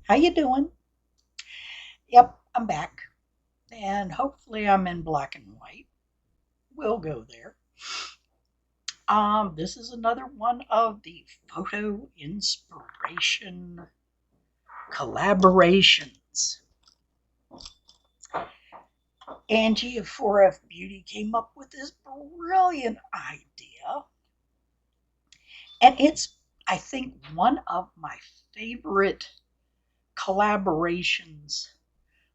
How you doing? Yep, I'm back. And hopefully I'm in black and white. We'll go there. This is another one of the photo inspiration collaborations. Angie of 4F Beauty came up with this brilliant idea. And it's, I think, one of my favorite collaborations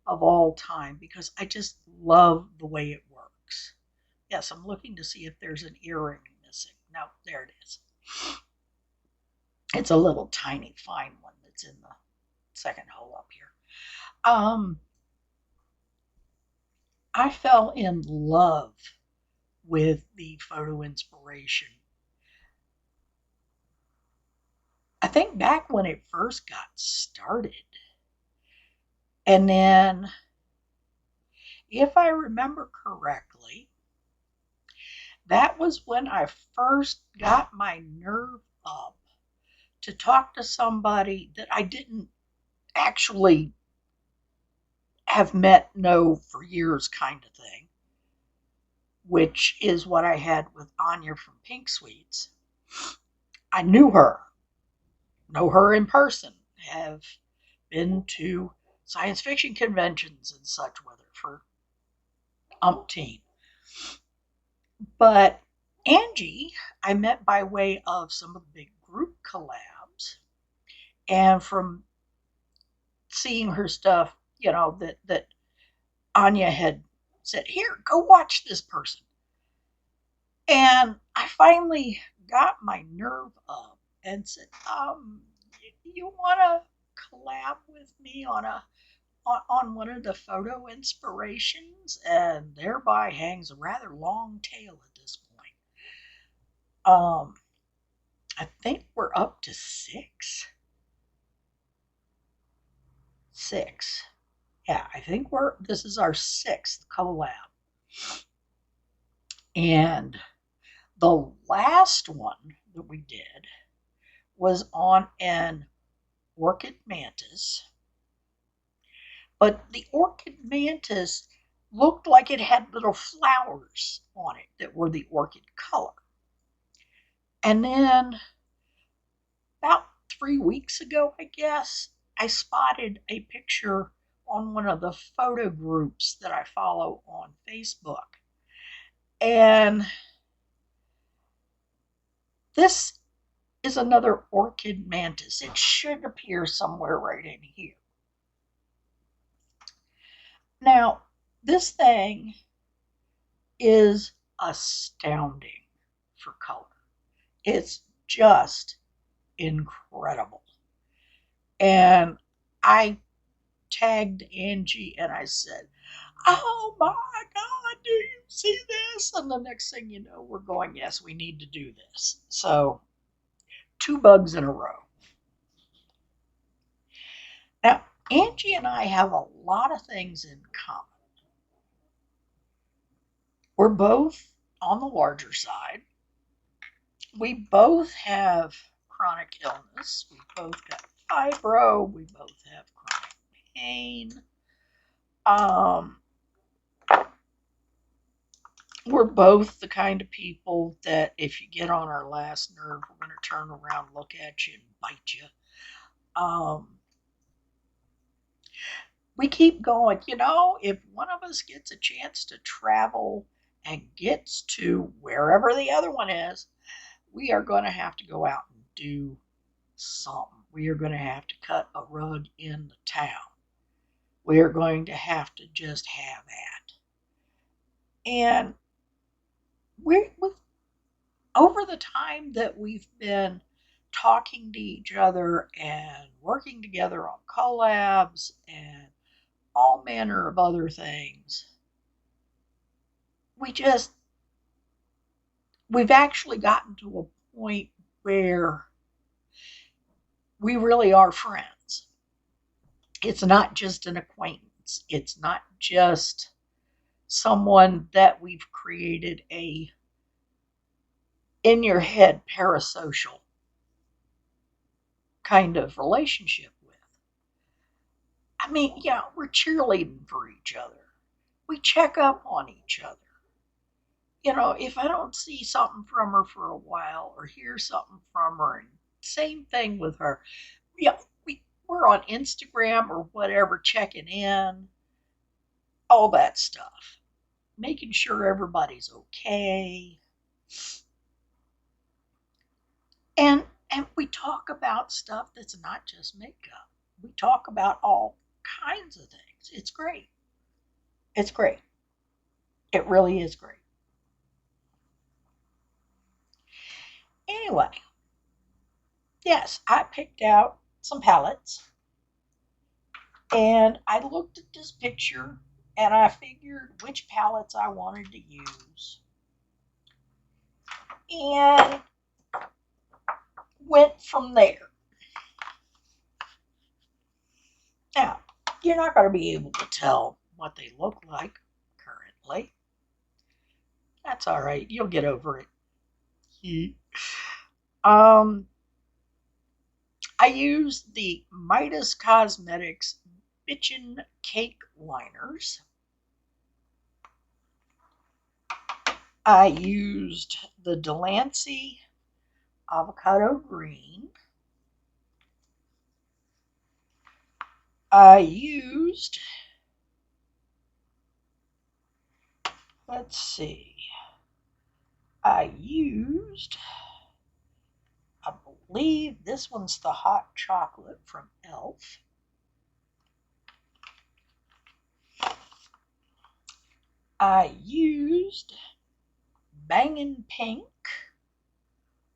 of all time because I just love the way it works. Yes, I'm looking to see if there's an earring missing. No, there it is. It's a little tiny fine one that's in the second hole up here. I fell in love with the photo inspiration. I think back when it first got started. And then, if I remember correctly, that was when I first got my nerve up to talk to somebody that I didn't actually have met, know for years kind of thing, which is what I had with Anya from Pink Sweets. I knew her, know her in person, have been to science fiction conventions and such with her for umpteen. But Angie, I met by way of some of the big group collabs, and from seeing her stuff, that Anya had said, "Here, go watch this person." And I finally got my nerve up and said, you want to collab with me on one of the photo inspirations?" And thereby hangs a rather long tail at this point. I think we're up to six. Six. Yeah, I think this is our sixth collab. And the last one that we did was on an Orchid Mantis. But the Orchid Mantis looked like it had little flowers on it that were the orchid color. And then about 3 weeks ago, I guess, I spotted a picture on one of the photo groups that I follow on Facebook. And this is another Orchid Mantis. It should appear somewhere right in here. Now, this thing is astounding for color. It's just incredible. And I tagged Angie and I said, "Oh my God, do you see this?" And the next thing you know, we're going, "Yes, we need to do this." So, 2 bugs in a row. Now, Angie and I have a lot of things in common. We're both on the larger side. We both have chronic illness. We both got fibro. We both have chronic pain. We're both the kind of people that if you get on our last nerve, we're going to turn around, look at you, and bite you. We keep going. If one of us gets a chance to travel and gets to wherever the other one is, we are going to have to go out and do something. We are going to have to cut a rug in the town. We are going to have to just have that. And we've over the time that we've been talking to each other and working together on collabs and all manner of other things, we've actually gotten to a point where we really are friends. It's not just an acquaintance. It's not just someone that we've created a in your head parasocial kind of relationship with. I mean, yeah, we're cheerleading for each other. We check up on each other. If I don't see something from her for a while or hear something from her, and same thing with her. Yeah, we're on Instagram or whatever, checking in, all that stuff, making sure everybody's okay. And we talk about stuff that's not just makeup. We talk about all kinds of things. It's great. It's great. It really is great. Anyway, yes, I picked out some palettes and I looked at this picture and I figured which palettes I wanted to use and went from there. Now, you're not going to be able to tell what they look like currently. That's all right. You'll get over it. I used the Midas Cosmetics Bitchin' Cake Liners. I used the Delancey Avocado Green. I used, let's see, I believe this one's the Hot Chocolate from e.l.f. I used Bangin' Pink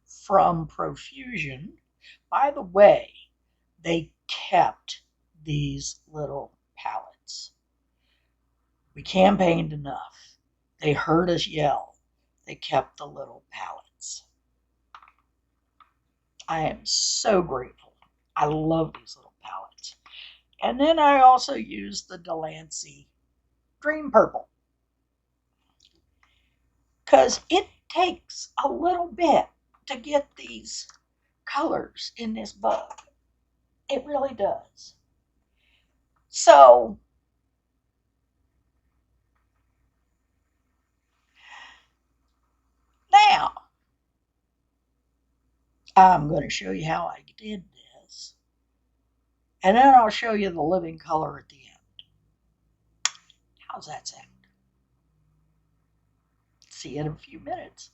from Profusion. By the way, they kept these little palettes. We campaigned enough. They heard us yell. They kept the little palettes. I am so grateful. I love these little palettes. And then I also used the Delancey Dream Purple, because it takes a little bit to get these colors in this bug. It really does. So now I'm going to show you how I did this. And then I'll show you the living color at the end. How's that sound? See you in a few minutes.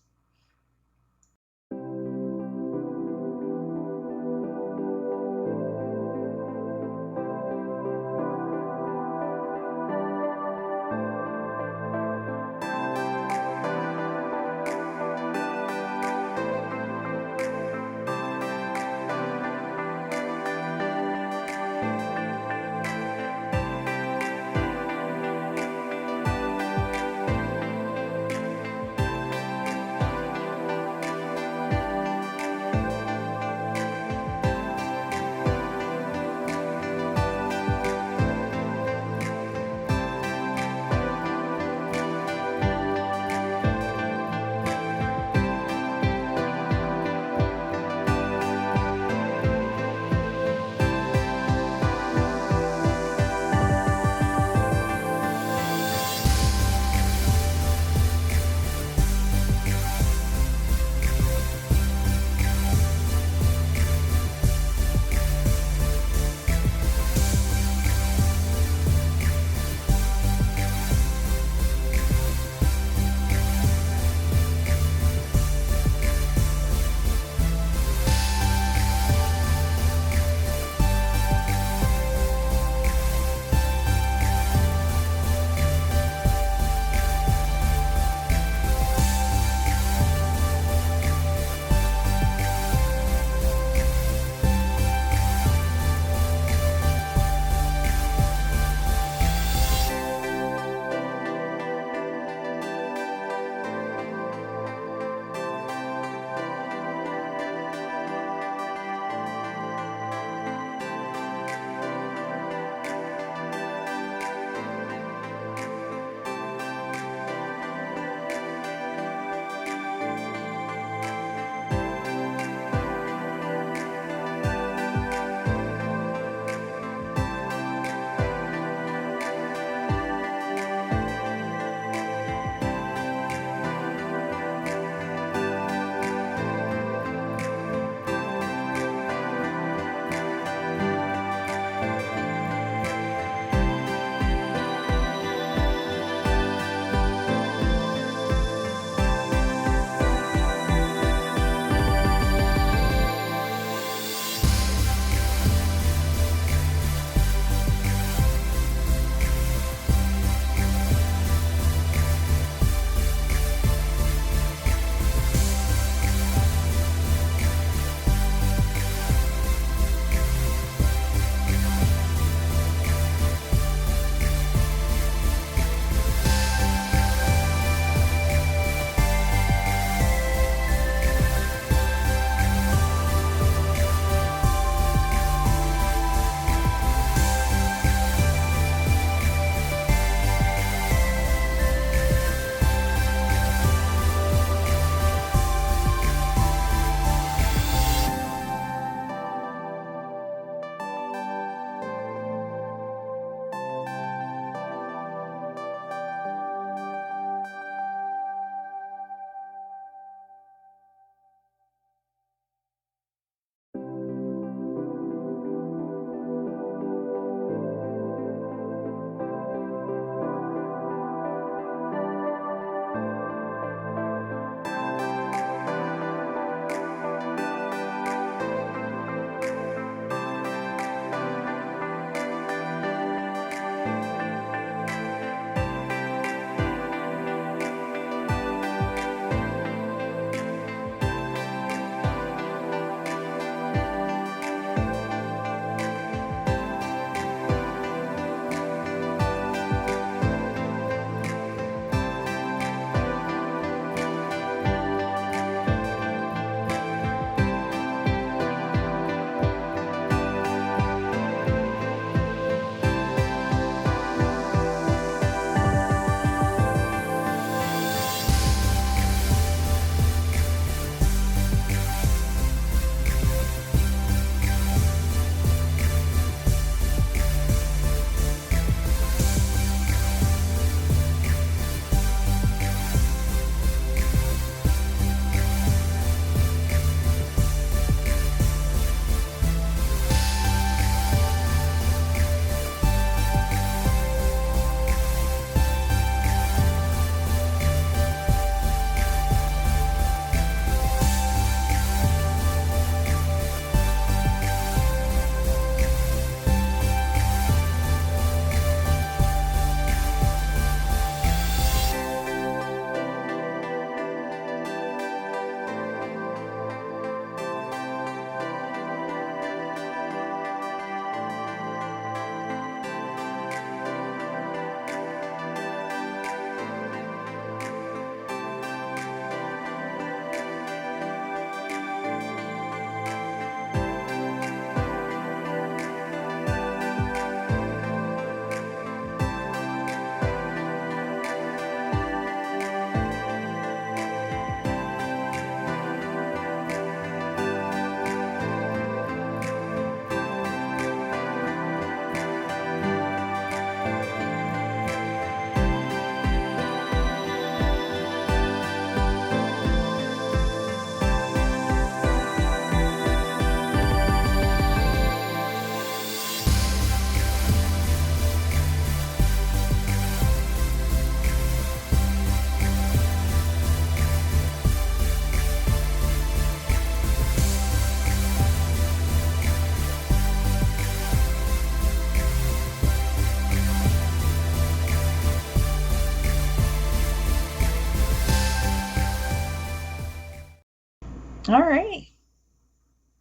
All right.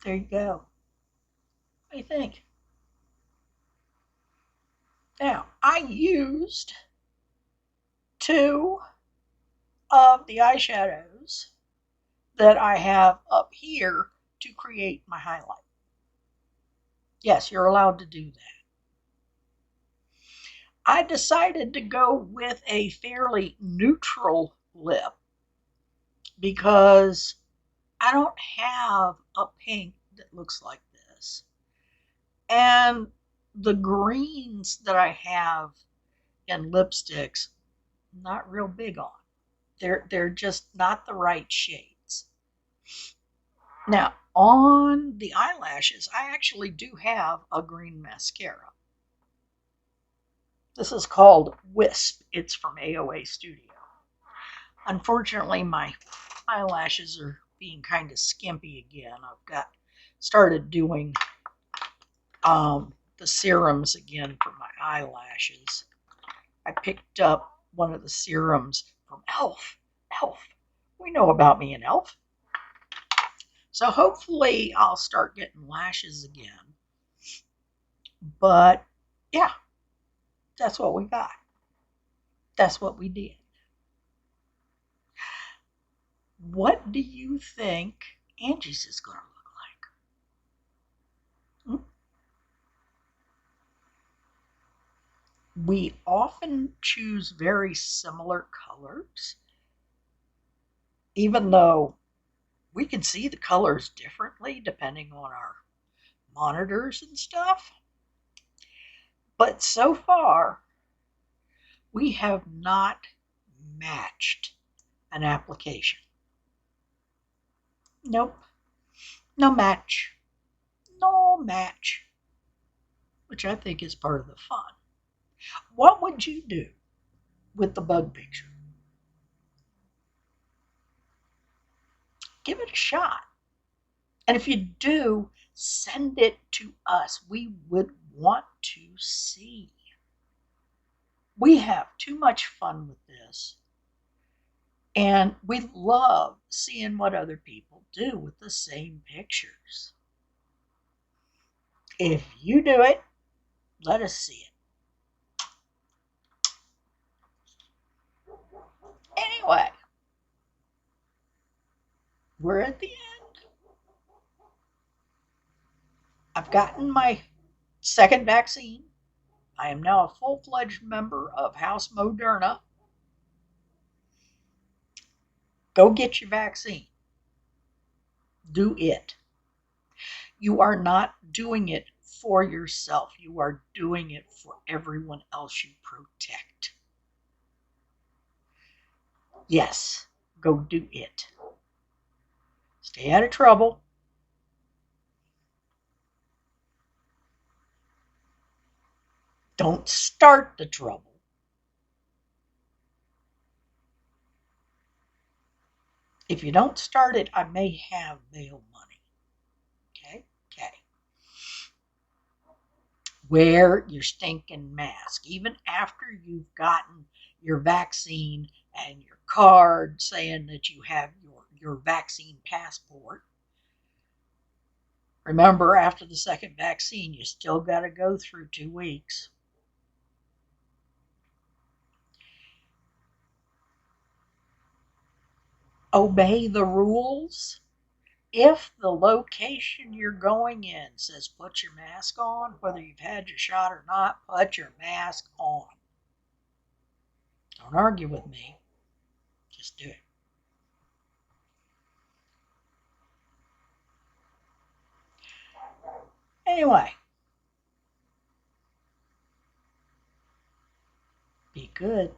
There you go. What do you think? Now, I used two of the eyeshadows that I have up here to create my highlight. Yes, you're allowed to do that. I decided to go with a fairly neutral lip because I don't have a pink that looks like this. And the greens that I have in lipsticks, not real big on. They're just not the right shades. Now, on the eyelashes, I actually do have a green mascara. This is called Wisp. It's from AOA Studio. Unfortunately, my eyelashes are being kind of skimpy again. I've started doing the serums again for my eyelashes. I picked up one of the serums from Elf. We know about me and Elf. So hopefully I'll start getting lashes again. But yeah, that's what we got. That's what we did. What do you think Angie's is going to look like? We often choose very similar colors, even though we can see the colors differently depending on our monitors and stuff. But so far, we have not matched an application. Nope. No match. No match. Which I think is part of the fun. What would you do with the bug picture? Give it a shot. And if you do, send it to us. We would want to see. We have too much fun with this. And we love seeing what other people do with the same pictures. If you do it, let us see it. Anyway, we're at the end. I've gotten my second vaccine. I am now a full-fledged member of House Moderna. Go get your vaccine. Do it. You are not doing it for yourself. You are doing it for everyone else you protect. Yes, go do it. Stay out of trouble. Don't start the trouble. If you don't start it, I may have bail money. Okay? Wear your stinking mask. Even after you've gotten your vaccine and your card saying that you have your vaccine passport. Remember, after the second vaccine, you still got to go through 2 weeks. Obey the rules. If the location you're going in says put your mask on, whether you've had your shot or not, put your mask on. Don't argue with me. Just do it. Anyway, be good.